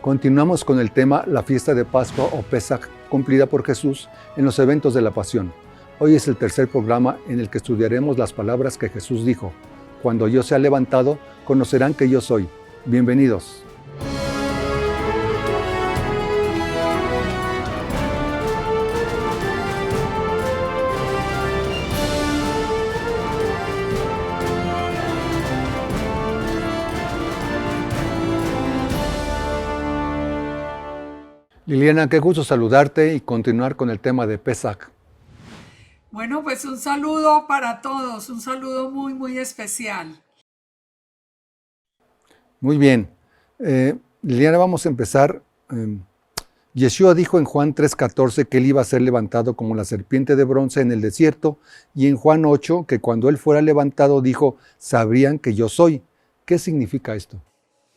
Continuamos con el tema La fiesta de Pascua o Pesaj cumplida por Jesús en los eventos de la Pasión. Hoy es el tercer programa en el que estudiaremos las palabras que Jesús dijo: cuando yo sea levantado, conocerán que yo soy. Bienvenidos. Liliana, qué gusto saludarte y continuar con el tema de Pesaj. Bueno, pues un saludo para todos, un saludo muy especial. Muy bien. Liliana, vamos a empezar. Yeshua dijo en Juan 3:14 que él iba a ser levantado como la serpiente de bronce en el desierto, y en Juan 8 que cuando él fuera levantado dijo: sabrían que yo soy. ¿Qué significa esto?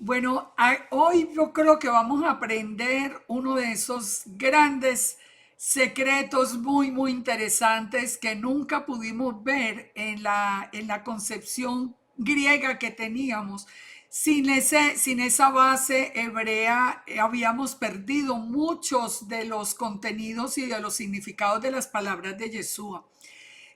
Bueno, hoy yo creo que vamos a aprender uno de esos grandes secretos muy interesantes que nunca pudimos ver en la concepción griega que teníamos. Sin esa base hebrea, habíamos perdido muchos de los contenidos y de los significados de las palabras de Yeshua.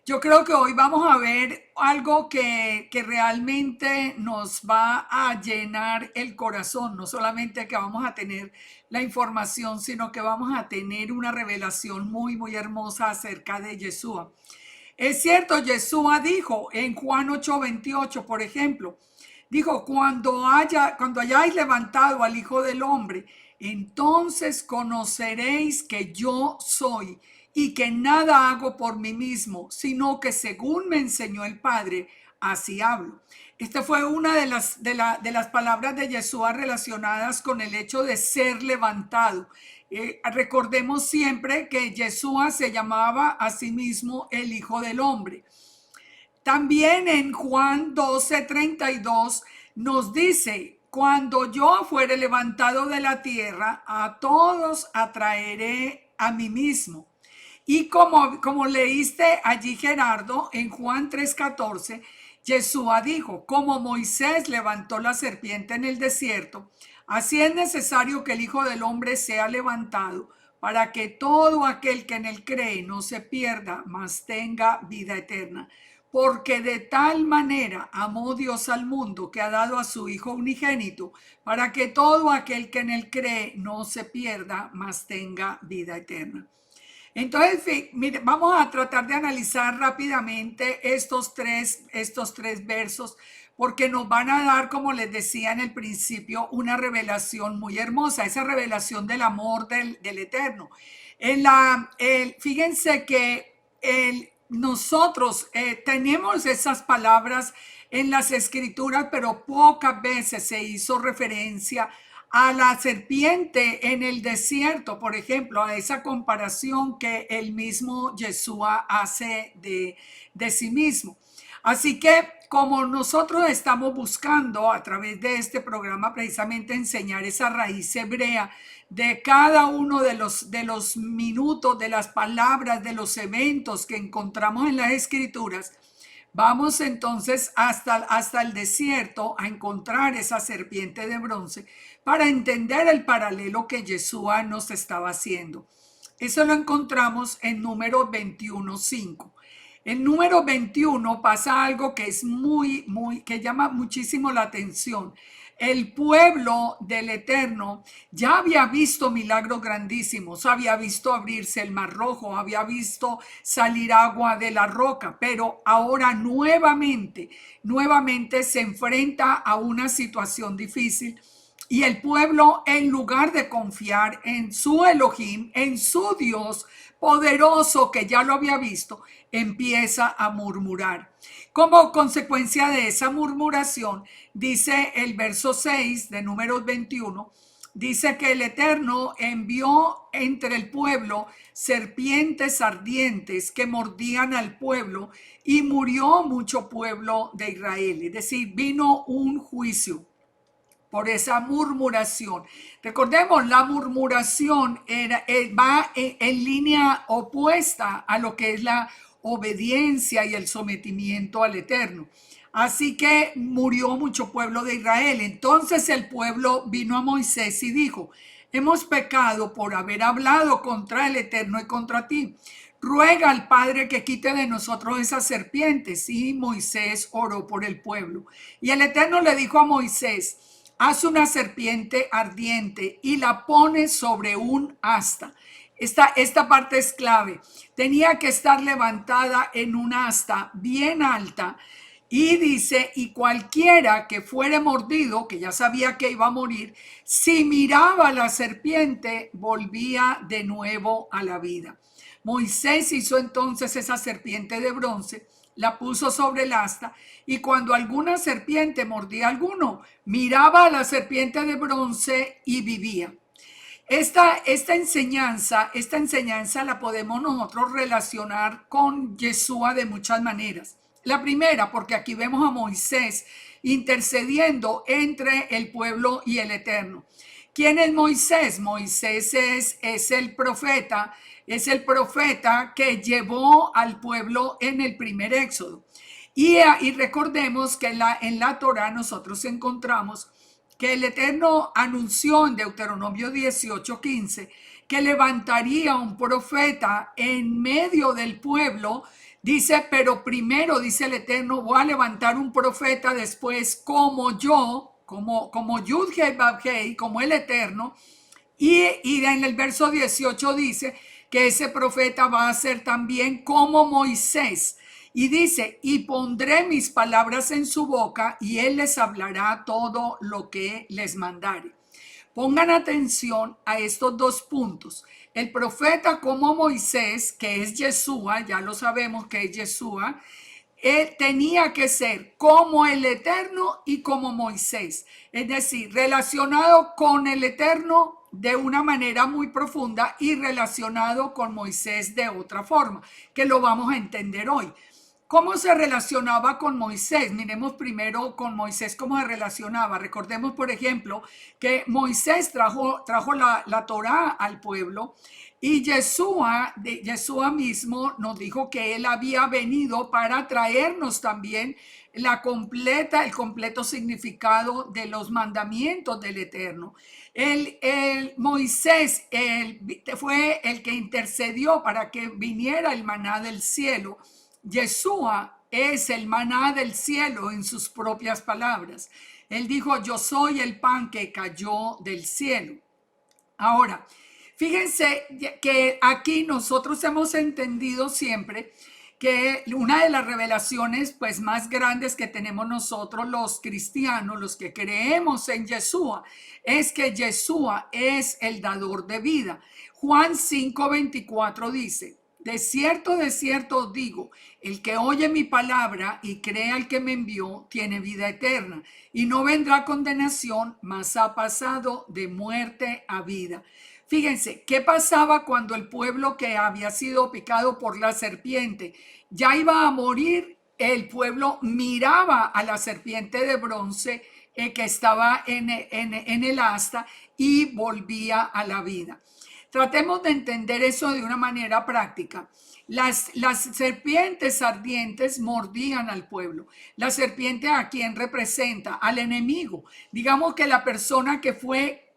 Yo creo que hoy vamos a ver algo que realmente nos va a llenar el corazón. No solamente que vamos a tener la información, sino que vamos a tener una revelación muy hermosa acerca de Yeshua. Es cierto, Yeshua dijo en Juan 8:28, por ejemplo, dijo: cuando hayáis levantado al Hijo del Hombre, entonces conoceréis que yo soy, y que nada hago por mí mismo, sino que según me enseñó el Padre, así hablo. Esta fue una de las palabras de Yeshua relacionadas con el hecho de ser levantado. Recordemos siempre que Yeshua se llamaba a sí mismo el Hijo del Hombre. También en Juan 12:32 nos dice: cuando yo fuere levantado de la tierra, a todos atraeré a mí mismo. Y como leíste allí, Gerardo, en Juan 3:14, Yeshua dijo: como Moisés levantó la serpiente en el desierto, así es necesario que el Hijo del Hombre sea levantado, para que todo aquel que en él cree no se pierda, mas tenga vida eterna. Porque de tal manera amó Dios al mundo, que ha dado a su Hijo unigénito, para que todo aquel que en él cree no se pierda, mas tenga vida eterna. Entonces, mire, vamos a tratar de analizar rápidamente estos tres versos, porque nos van a dar, como les decía en el principio, una revelación muy hermosa, esa revelación del amor del Eterno. Fíjense que nosotros tenemos esas palabras en las escrituras, pero pocas veces se hizo referencia a la serpiente en el desierto, por ejemplo, a esa comparación que el mismo Yeshua hace de sí mismo. Así que como nosotros estamos buscando a través de este programa precisamente enseñar esa raíz hebrea de cada uno de los minutos, de las palabras, de los eventos que encontramos en las escrituras, vamos entonces hasta el desierto a encontrar esa serpiente de bronce para entender el paralelo que Yeshua nos estaba haciendo. Eso lo encontramos en Números 21:5. En Números 21 pasa algo que es que llama muchísimo la atención. El pueblo del Eterno ya había visto milagros grandísimos, había visto abrirse el Mar Rojo, había visto salir agua de la roca, pero ahora nuevamente se enfrenta a una situación difícil. Y el pueblo, en lugar de confiar en su Elohim, en su Dios poderoso que ya lo había visto, empieza a murmurar. Como consecuencia de esa murmuración, dice el verso 6 de Números 21, dice que el Eterno envió entre el pueblo serpientes ardientes que mordían al pueblo, y murió mucho pueblo de Israel. Es decir, vino un juicio por esa murmuración. Recordemos, la murmuración va en línea opuesta a lo que es la obediencia y el sometimiento al Eterno. Así que murió mucho pueblo de Israel. Entonces el pueblo vino a Moisés y dijo: hemos pecado por haber hablado contra el Eterno y contra ti. Ruega al Padre que quite de nosotros esas serpientes. Y Moisés oró por el pueblo. Y el Eterno le dijo a Moisés: haz una serpiente ardiente y la pone sobre un asta. Esta parte es clave. Tenía que estar levantada en un asta bien alta. Y dice: y cualquiera que fuere mordido, que ya sabía que iba a morir, si miraba a la serpiente, volvía de nuevo a la vida. Moisés hizo entonces esa serpiente de bronce, la puso sobre el asta, y cuando alguna serpiente mordía a alguno, miraba a la serpiente de bronce y vivía. Esta enseñanza la podemos nosotros relacionar con Yeshua de muchas maneras. La primera, porque aquí vemos a Moisés intercediendo entre el pueblo y el Eterno. ¿Quién es Moisés? Moisés es es el profeta que llevó al pueblo en el primer éxodo. Y recordemos que en la Torá nosotros encontramos que el Eterno anunció en Deuteronomio 18:15 que levantaría un profeta en medio del pueblo. Dice: pero primero, dice el Eterno, voy a levantar un profeta después como yo, como Yud-Heh Vav-Heh, como el Eterno. Y en el verso 18 dice que ese profeta va a ser también como Moisés. Y dice: y pondré mis palabras en su boca y él les hablará todo lo que les mandare. Pongan atención a estos dos puntos. El profeta como Moisés, que es Yeshua, ya lo sabemos que es Yeshua, él tenía que ser como el Eterno y como Moisés. Es decir, relacionado con el Eterno de una manera muy profunda y relacionado con Moisés de otra forma, que lo vamos a entender hoy. ¿Cómo se relacionaba con Moisés? Miremos primero con Moisés cómo se relacionaba. Recordemos, por ejemplo, que Moisés trajo la Torá al pueblo, y Yeshua mismo nos dijo que él había venido para traernos también el completo significado de los mandamientos del Eterno. Moisés fue el que intercedió para que viniera el maná del cielo. Yeshua es el maná del cielo en sus propias palabras. Él dijo: yo soy el pan que cayó del cielo. Ahora, fíjense que aquí nosotros hemos entendido siempre que una de las revelaciones pues más grandes que tenemos nosotros los cristianos, los que creemos en Yeshua, es que Yeshua es el dador de vida. Juan 5:24 dice: de cierto os digo, el que oye mi palabra y cree al que me envió, tiene vida eterna, y no vendrá condenación, mas ha pasado de muerte a vida. Fíjense, ¿qué pasaba cuando el pueblo que había sido picado por la serpiente ya iba a morir? El pueblo miraba a la serpiente de bronce que estaba en el asta y volvía a la vida. Tratemos de entender eso de una manera práctica. Las serpientes ardientes mordían al pueblo. La serpiente, ¿a quién representa? Al enemigo. Digamos que la persona que fue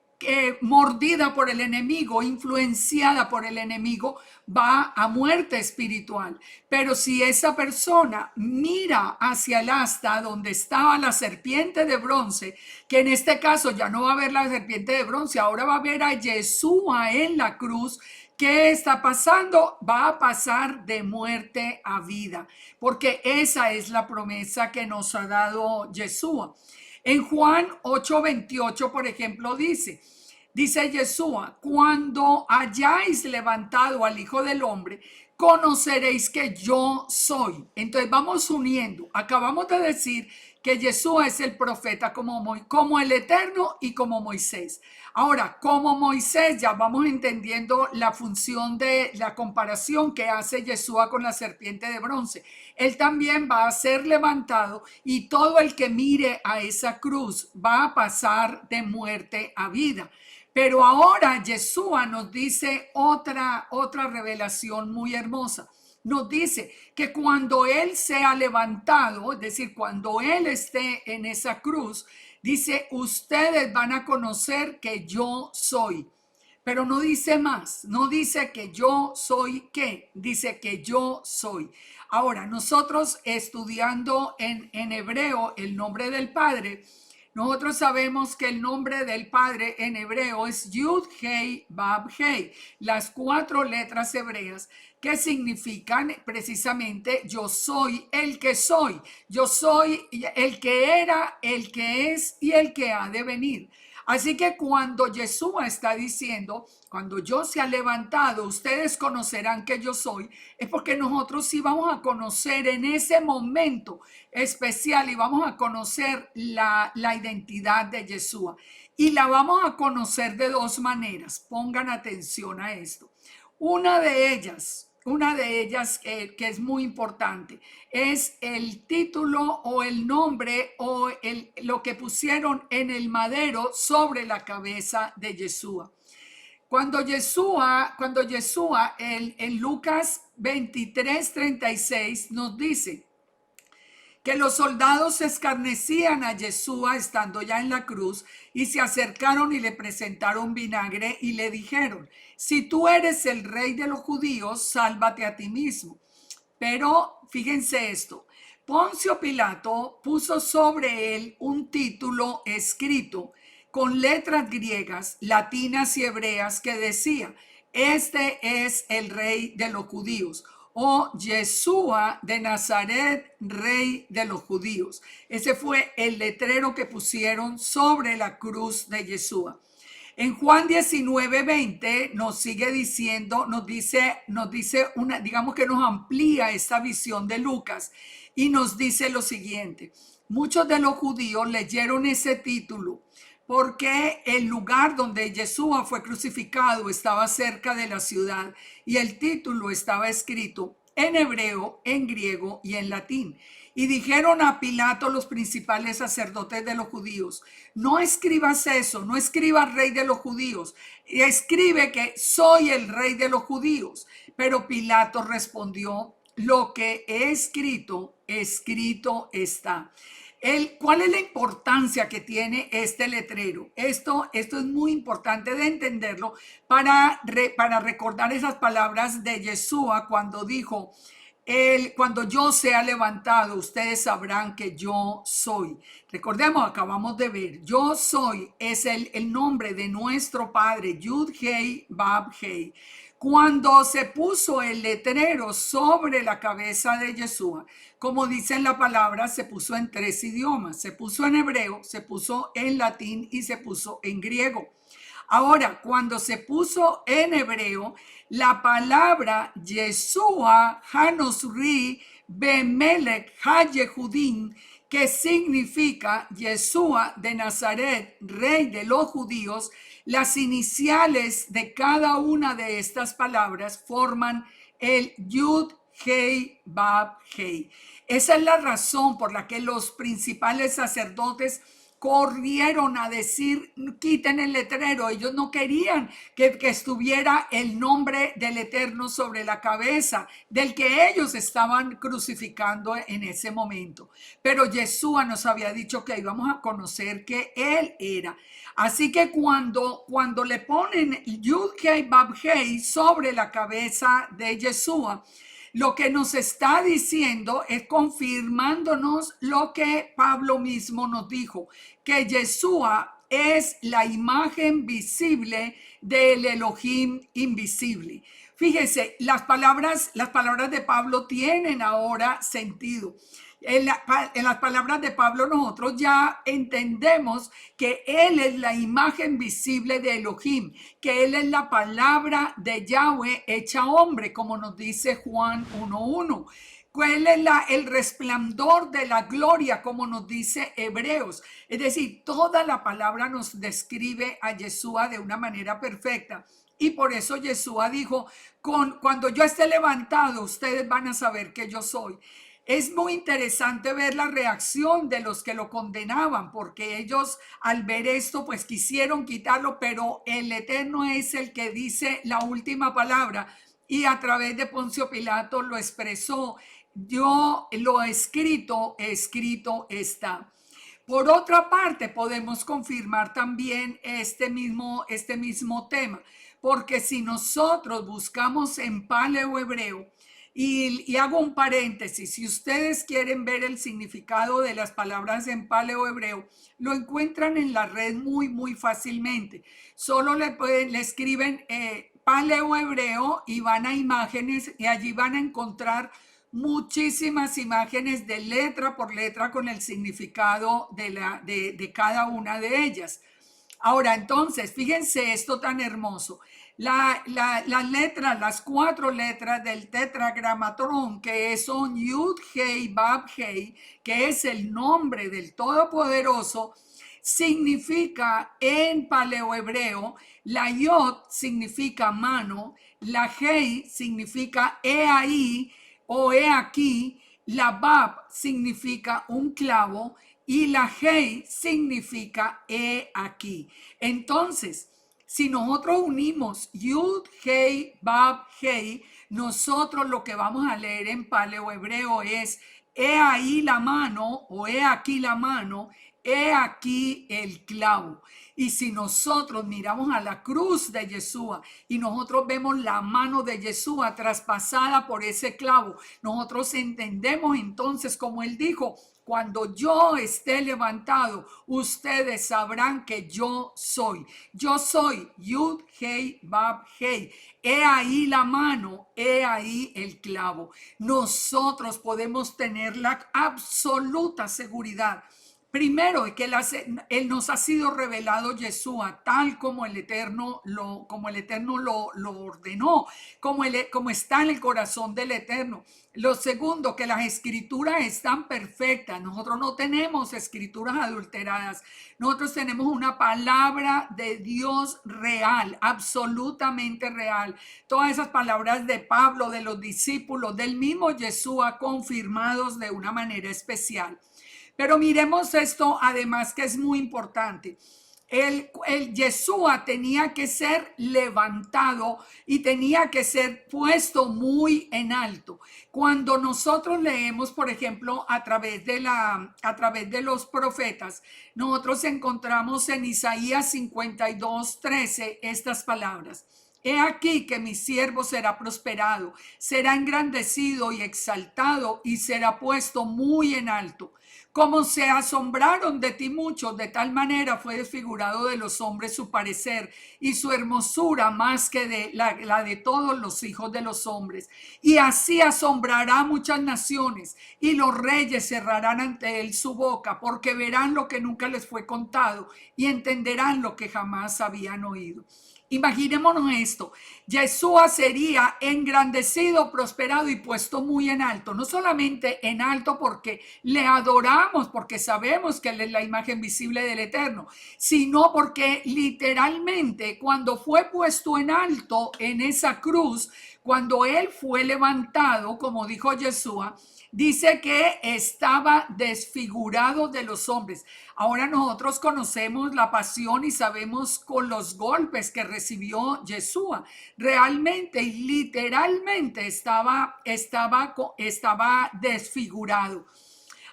mordida por el enemigo, influenciada por el enemigo, va a muerte espiritual. Pero si esa persona mira hacia el asta donde estaba la serpiente de bronce, que en este caso ya no va a ver la serpiente de bronce, ahora va a ver a Yeshua en la cruz. ¿Qué está pasando? Va a pasar de muerte a vida, porque esa es la promesa que nos ha dado Yeshua. En Juan 8:28, por ejemplo, dice Yeshua: cuando hayáis levantado al Hijo del Hombre, conoceréis que yo soy. Entonces vamos uniendo. Acabamos de decir que Yeshua es el profeta como el Eterno y como Moisés. Ahora, como Moisés, ya vamos entendiendo la función de la comparación que hace Yeshua con la serpiente de bronce. Él también va a ser levantado, y todo el que mire a esa cruz va a pasar de muerte a vida. Pero ahora Yeshua nos dice otra revelación muy hermosa. nos dice que cuando Él sea levantado, es decir, cuando Él esté en esa cruz, dice, ustedes van a conocer que yo soy. Pero no dice más, no dice que yo soy qué, dice que yo soy. Ahora, nosotros estudiando en hebreo el nombre del Padre, nosotros sabemos que el nombre del Padre en hebreo es Yud Hei Bab Hei, las 4 letras hebreas que significan precisamente yo soy el que soy, yo soy el que era, el que es y el que ha de venir. Así que cuando Yeshua está diciendo, cuando yo sea levantado, ustedes conocerán que yo soy, es porque nosotros sí vamos a conocer en ese momento especial y vamos a conocer la identidad de Yeshua. Y la vamos a conocer de 2 maneras. Pongan atención a esto. Una de ellas que es muy importante, es el título o el nombre o lo que pusieron en el madero sobre la cabeza de Yeshua. Cuando Yeshua en Lucas 23:36 nos dice que los soldados escarnecían a Yeshua estando ya en la cruz y se acercaron y le presentaron vinagre y le dijeron, si tú eres el rey de los judíos, sálvate a ti mismo. Pero fíjense esto, Poncio Pilato puso sobre él un título escrito con letras griegas, latinas y hebreas que decía, este es el rey de los judíos, o Yeshua de Nazaret, rey de los judíos. Ese fue el letrero que pusieron sobre la cruz de Yeshua. En Juan 19:20 nos sigue diciendo, nos dice una, digamos que nos amplía esta visión de Lucas y nos dice lo siguiente. Muchos de los judíos leyeron ese título porque el lugar donde Yeshua fue crucificado estaba cerca de la ciudad y el título estaba escrito en hebreo, en griego y en latín. Y dijeron a Pilato los principales sacerdotes de los judíos, no escribas eso, no escribas rey de los judíos, escribe que soy el rey de los judíos. Pero Pilato respondió, lo que he escrito, escrito está. ¿Cuál es la importancia que tiene este letrero? Esto es muy importante de entenderlo para recordar esas palabras de Yeshua cuando dijo, cuando yo sea levantado, ustedes sabrán que yo soy. Recordemos, acabamos de ver, yo soy es el nombre de nuestro Padre, Yud Hei Bab Hei. Cuando se puso el letrero sobre la cabeza de Yeshua, como dice en la palabra, se puso en 3 idiomas. Se puso en hebreo, se puso en latín y se puso en griego. Ahora, cuando se puso en hebreo, la palabra Yeshua Hanosri Bemelech HaYehudin, que significa Yeshua de Nazaret, rey de los judíos, las iniciales de cada una de estas palabras forman el Yud Hei Bab Hei. Esa es la razón por la que los principales sacerdotes corrieron a decir, quiten el letrero. Ellos no querían que estuviera el nombre del Eterno sobre la cabeza del que ellos estaban crucificando en ese momento. Pero Yeshua nos había dicho que íbamos a conocer que Él era. Así que cuando le ponen Yud Hei Bab Hei sobre la cabeza de Yeshua, lo que nos está diciendo es confirmándonos lo que Pablo mismo nos dijo, que Yeshua es la imagen visible del Elohim invisible. Fíjese, las palabras de Pablo tienen ahora sentido. En las palabras de Pablo nosotros ya entendemos que Él es la imagen visible de Elohim, que Él es la palabra de Yahweh hecha hombre, como nos dice Juan 1:1. ¿Cuál es el resplandor de la gloria, como nos dice Hebreos? Es decir, toda la palabra nos describe a Yeshua de una manera perfecta. Y por eso Yeshua dijo, cuando yo esté levantado, ustedes van a saber que yo soy. Es muy interesante ver la reacción de los que lo condenaban, porque ellos al ver esto pues quisieron quitarlo, pero el Eterno es el que dice la última palabra. y a través de Poncio Pilato lo expresó. Yo lo he escrito está. Por otra parte, podemos confirmar también este mismo tema, porque si nosotros buscamos en paleo-hebreo, y hago un paréntesis, si ustedes quieren ver el significado de las palabras en paleo-hebreo, lo encuentran en la red muy fácilmente. Solo le escriben paleo-hebreo y van a imágenes y allí van a encontrar muchísimas imágenes de letra por letra con el significado de cada una de ellas. Ahora, entonces, fíjense esto tan hermoso. Las letras, las 4 letras del tetragramatrón, que son Yud, Hei, Bab, Hei, que es el nombre del Todopoderoso, significa en paleohebreo, la Yod significa mano, la Hei significa he ahí o he aquí, la Bab significa un clavo y la Hei significa he aquí. Entonces, si nosotros unimos Yud, Hei, Bab, Hei, nosotros lo que vamos a leer en paleohebreo es he ahí la mano o he aquí la mano, he aquí el clavo. Y si nosotros miramos a la cruz de Yeshua y nosotros vemos la mano de Yeshua traspasada por ese clavo, nosotros entendemos entonces, como él dijo, cuando yo esté levantado, ustedes sabrán que yo soy. Yo soy Yud, Hei, Bab, Hei. He ahí la mano, he ahí el clavo. Nosotros podemos tener la absoluta seguridad. Primero, que él nos ha sido revelado Yeshua, tal como el Eterno lo ordenó, como está en el corazón del Eterno. Lo segundo, que las escrituras están perfectas. Nosotros no tenemos escrituras adulteradas. Nosotros tenemos una palabra de Dios real, absolutamente real. Todas esas palabras de Pablo, de los discípulos, del mismo Yeshua, confirmados de una manera especial. Pero miremos esto, además, que es muy importante. El Yeshua tenía que ser levantado y tenía que ser puesto muy en alto. Cuando nosotros leemos, por ejemplo, a través de los profetas, nosotros encontramos en Isaías 52:13 estas palabras. He aquí que mi siervo será prosperado, será engrandecido y exaltado y será puesto muy en alto. Como se asombraron de ti muchos, de tal manera fue desfigurado de los hombres su parecer y su hermosura más que de la de todos los hijos de los hombres. Y así asombrará muchas naciones y los reyes cerrarán ante él su boca, porque verán lo que nunca les fue contado y entenderán lo que jamás habían oído. Imaginémonos esto, Yeshua sería engrandecido, prosperado y puesto muy en alto, no solamente en alto porque le adoramos, porque sabemos que él es la imagen visible del Eterno, sino porque literalmente cuando fue puesto en alto en esa cruz, cuando él fue levantado, como dijo Yeshua, dice que estaba desfigurado de los hombres. Ahora nosotros conocemos la pasión y sabemos con los golpes que recibió Yeshua. Realmente y literalmente estaba desfigurado.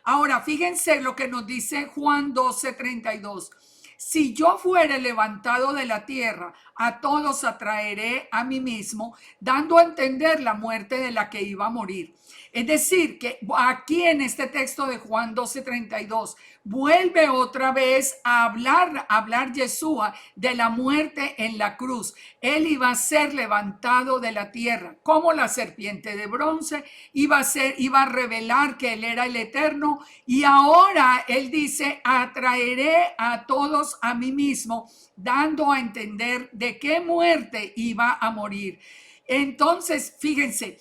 Ahora, fíjense lo que nos dice Juan 12:32. Si yo fuere levantado de la tierra, a todos atraeré a mí mismo, dando a entender la muerte de la que iba a morir. Es decir, que aquí en este texto de Juan 12:32 vuelve otra vez a hablar Yeshua de la muerte en la cruz. Él iba a ser levantado de la tierra como la serpiente de bronce, iba a revelar que él era el Eterno, y ahora él dice: atraeré a todos a mí mismo, dando a entender de qué muerte iba a morir. Entonces, fíjense,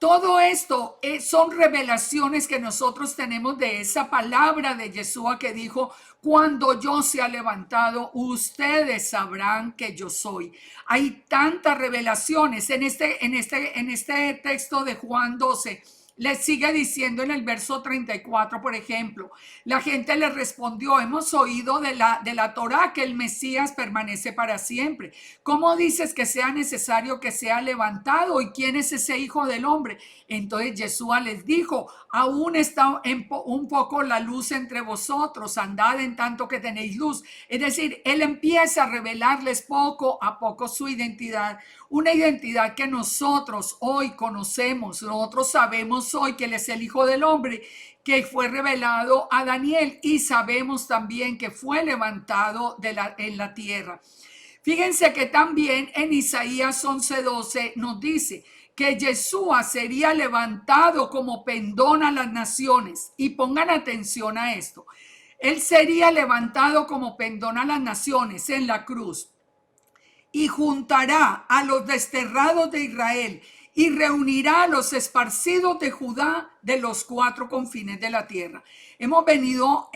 todo esto son revelaciones que nosotros tenemos de esa palabra de Yeshua que dijo: cuando yo sea levantado, ustedes sabrán que yo soy. Hay tantas revelaciones en este texto de Juan 12. Le sigue diciendo en el verso 34, por ejemplo, la gente le respondió, hemos oído de la Torá que el Mesías permanece para siempre. ¿Cómo dices que sea necesario que sea levantado? ¿Y quién es ese hijo del hombre? Entonces Yeshua les dijo, aún está un poco la luz entre vosotros, andad en tanto que tenéis luz. Es decir, él empieza a revelarles poco a poco su identidad, una identidad que nosotros hoy conocemos, nosotros sabemos hoy que él es el hijo del hombre, que fue revelado a Daniel y sabemos también que fue levantado en la tierra. Fíjense que también en Isaías 11:12 nos dice que Yeshua sería levantado como pendón a las naciones. Y pongan atención a esto. Él sería levantado como pendón a las naciones en la cruz y juntará a los desterrados de Israel y reunirá a los esparcidos de Judá de los cuatro confines de la tierra. Hemos venido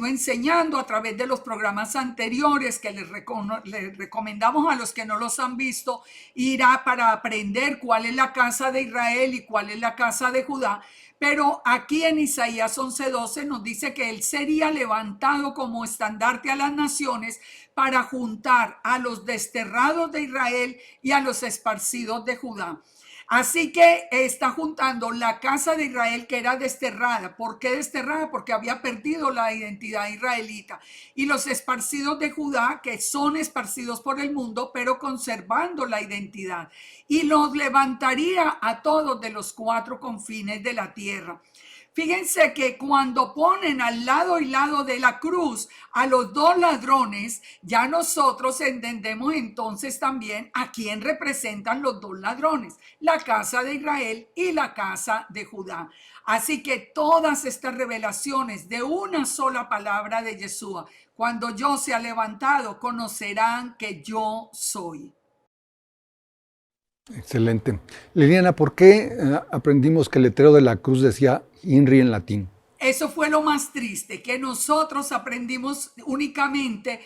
enseñando a través de los programas anteriores que les recomendamos a los que no los han visto ir para aprender cuál es la casa de Israel y cuál es la casa de Judá. Pero aquí en Isaías 11:12 nos dice que él sería levantado como estandarte a las naciones para juntar a los desterrados de Israel y a los esparcidos de Judá. Así que está juntando la casa de Israel que era desterrada. ¿Por qué desterrada? Porque había perdido la identidad israelita. Y los esparcidos de Judá, que son esparcidos por el mundo, pero conservando la identidad. Y los levantaría a todos de los cuatro confines de la tierra. Fíjense que cuando ponen al lado y lado de la cruz a los dos ladrones, ya nosotros entendemos entonces también a quién representan los dos ladrones, la casa de Israel y la casa de Judá. Así que todas estas revelaciones de una sola palabra de Yeshua, cuando yo sea levantado, conocerán que yo soy. Excelente. Liliana, ¿por qué aprendimos que el letrero de la cruz decía INRI en latín? Eso fue lo más triste, que nosotros aprendimos únicamente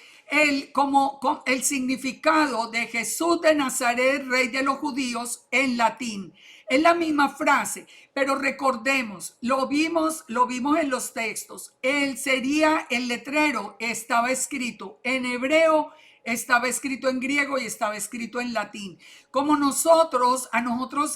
como el significado de Jesús de Nazaret, rey de los judíos, en latín. Es la misma frase, pero recordemos, lo vimos en los textos. El letrero estaba escrito en hebreo, estaba escrito en griego y estaba escrito en latín. Como a nosotros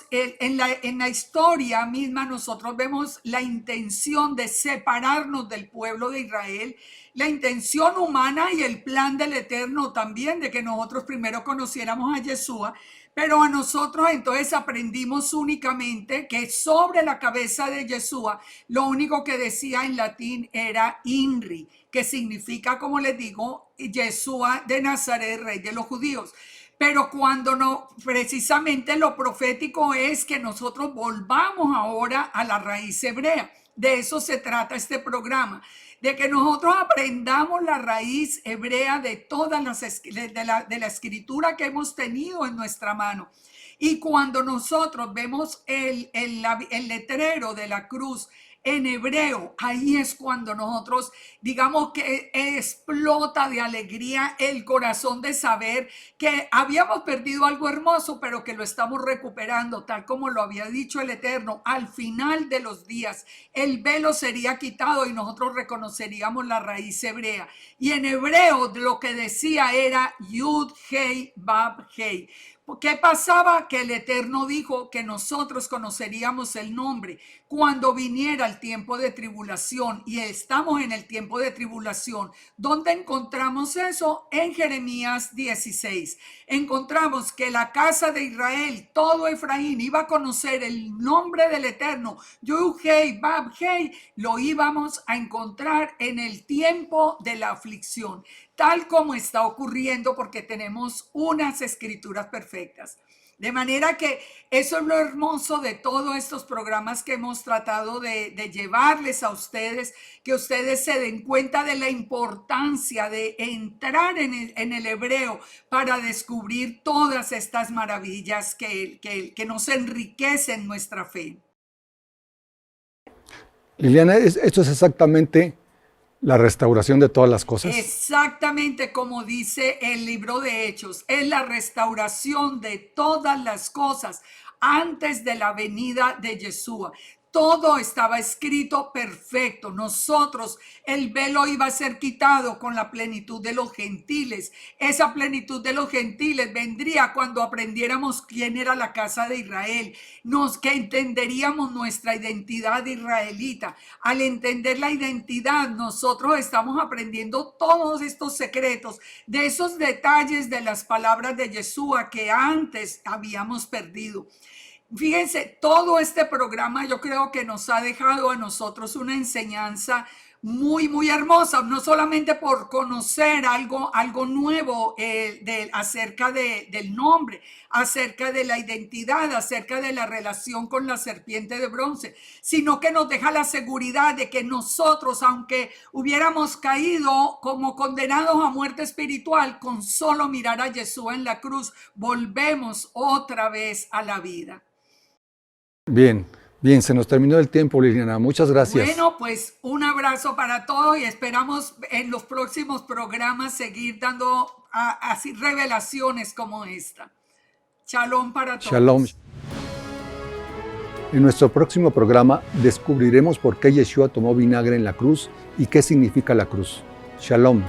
en la historia misma, nosotros vemos la intención de separarnos del pueblo de Israel, la intención humana y el plan del Eterno también de que nosotros primero conociéramos a Yeshua. Pero a nosotros entonces aprendimos únicamente que sobre la cabeza de Yeshua, lo único que decía en latín era INRI, que significa, como les digo, Yeshua de Nazaret, rey de los judíos. Pero cuando no, precisamente lo profético es que nosotros volvamos ahora a la raíz hebrea. De eso se trata este programa, de que nosotros aprendamos la raíz hebrea de todas de la escritura que hemos tenido en nuestra mano. Y cuando nosotros vemos el letrero de la cruz en hebreo, ahí es cuando nosotros digamos que explota de alegría el corazón de saber que habíamos perdido algo hermoso, pero que lo estamos recuperando, tal como lo había dicho el Eterno. Al final de los días, el velo sería quitado y nosotros reconoceríamos la raíz hebrea. Y en hebreo lo que decía era Yud Hei Bab Hei. ¿Qué pasaba? Que el Eterno dijo que nosotros conoceríamos el nombre cuando viniera el tiempo de tribulación, y estamos en el tiempo de tribulación. ¿Dónde encontramos eso? En Jeremías 16. Encontramos que la casa de Israel, todo Efraín, iba a conocer el nombre del Eterno, Yud-Hei, Bab-Hei, lo íbamos a encontrar en el tiempo de la aflicción, tal como está ocurriendo porque tenemos unas escrituras perfectas. De manera que eso es lo hermoso de todos estos programas que hemos tratado de llevarles a ustedes, que ustedes se den cuenta de la importancia de entrar en el hebreo para descubrir todas estas maravillas que nos enriquecen nuestra fe. Liliana, esto es exactamente la restauración de todas las cosas. Exactamente como dice el libro de Hechos, es la restauración de todas las cosas antes de la venida de Yeshua. Todo estaba escrito perfecto. Nosotros, el velo iba a ser quitado con la plenitud de los gentiles. Esa plenitud de los gentiles vendría cuando aprendiéramos quién era la casa de Israel, que entenderíamos nuestra identidad israelita. Al entender la identidad, nosotros estamos aprendiendo todos estos secretos, de esos detalles de las palabras de Yeshua que antes habíamos perdido. Fíjense, todo este programa yo creo que nos ha dejado a nosotros una enseñanza muy, muy hermosa, no solamente por conocer algo nuevo acerca del nombre, acerca de la identidad, acerca de la relación con la serpiente de bronce, sino que nos deja la seguridad de que nosotros, aunque hubiéramos caído como condenados a muerte espiritual, con solo mirar a Jesús en la cruz, volvemos otra vez a la vida. Bien, bien, se nos terminó el tiempo, Liliana. Muchas gracias. Bueno, pues un abrazo para todos y esperamos en los próximos programas seguir dando así revelaciones como esta. Shalom para todos. Shalom. En nuestro próximo programa descubriremos por qué Yeshua tomó vinagre en la cruz y qué significa la cruz. Shalom.